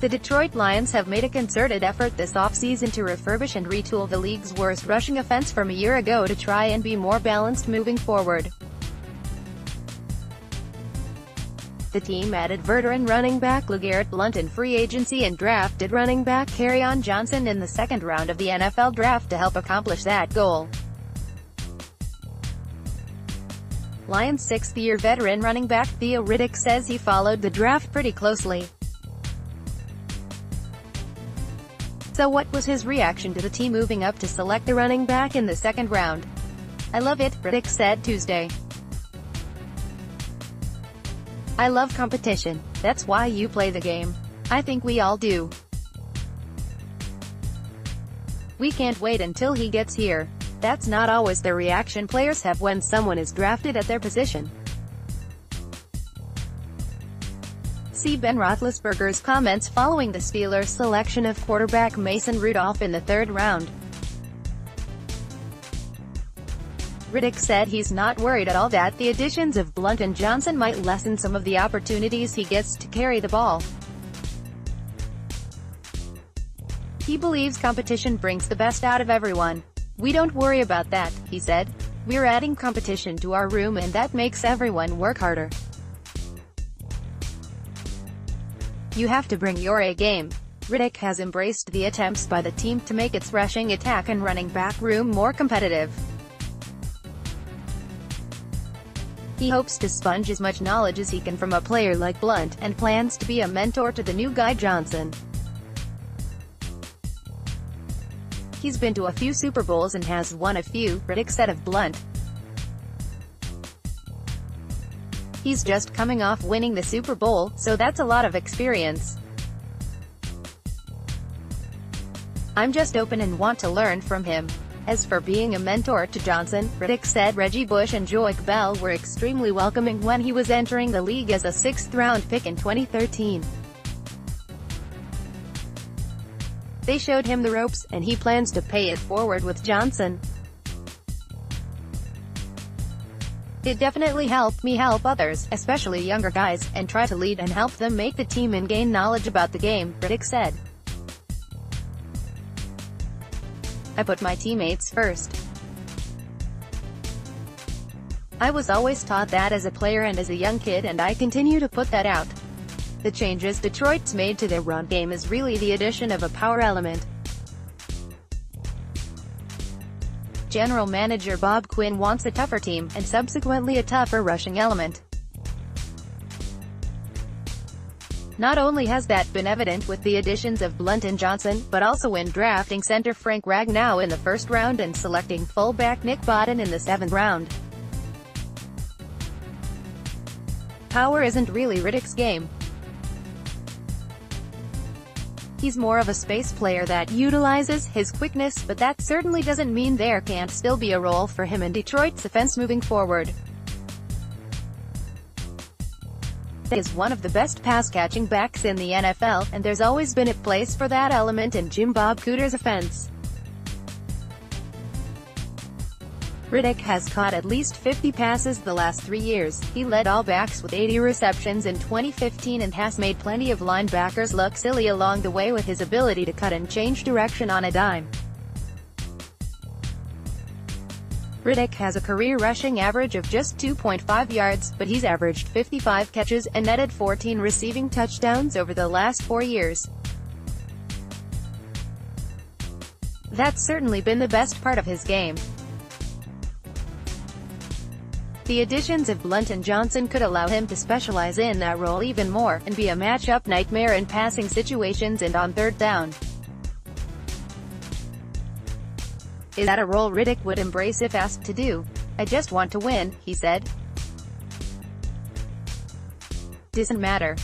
The Detroit Lions have made a concerted effort this offseason to refurbish and retool the league's worst rushing offense from a year ago to try and be more balanced moving forward. The team added veteran running back LeGarrette Blount in free agency and drafted running back Kerryon Johnson in the second round of the NFL draft to help accomplish that goal. Lions sixth-year veteran running back Theo Riddick says he followed the draft pretty closely. So what was his reaction to the team moving up to select the running back in the second round? "I love it," Riddick said Tuesday. "I love competition. That's why you play the game. I think we all do. We can't wait until he gets here." That's not always the reaction players have when someone is drafted at their position. See Ben Roethlisberger's comments following the Steelers' selection of quarterback Mason Rudolph in the third round. Riddick said he's not worried at all that the additions of Blount and Johnson might lessen some of the opportunities he gets to carry the ball. He believes competition brings the best out of everyone. "We don't worry about that," he said. "We're adding competition to our room and that makes everyone work harder. You have to bring your A game." Riddick has embraced the attempts by the team to make its rushing attack and running back room more competitive. He hopes to sponge as much knowledge as he can from a player like Blount, and plans to be a mentor to the new guy Johnson. "He's been to a few Super Bowls and has won a few," Riddick said of Blount. "He's just coming off winning the Super Bowl, so that's a lot of experience. I'm just open and want to learn from him." As for being a mentor to Johnson, Riddick said Reggie Bush and Joique Bell were extremely welcoming when he was entering the league as a sixth-round pick in 2013. They showed him the ropes, and he plans to pay it forward with Johnson. "It definitely helped me help others, especially younger guys, and try to lead and help them make the team and gain knowledge about the game," Riddick said. "I put my teammates first. I was always taught that as a player and as a young kid, and I continue to put that out. The changes Detroit's made to their run game is really the addition of a power element. General manager Bob Quinn wants a tougher team, and subsequently a tougher rushing element. Not only has that been evident with the additions of Blount and Johnson, but also in drafting center Frank Ragnow in the first round and selecting fullback Nick Bawden in the seventh round. Power isn't really Riddick's game. He's more of a space player that utilizes his quickness, but that certainly doesn't mean there can't still be a role for him in Detroit's offense moving forward. He is one of the best pass-catching backs in the NFL, and there's always been a place for that element in Jim Bob Cooter's offense. Riddick has caught at least 50 passes the last 3 years. He led all backs with 80 receptions in 2015 and has made plenty of linebackers look silly along the way with his ability to cut and change direction on a dime. Riddick has a career rushing average of just 2.5 yards, but he's averaged 55 catches and netted 14 receiving touchdowns over the last 4 years. That's certainly been the best part of his game. The additions of Blount and Johnson could allow him to specialize in that role even more, and be a matchup nightmare in passing situations and on third down. Is that a role Riddick would embrace if asked to do? "I just want to win," he said. "Doesn't matter.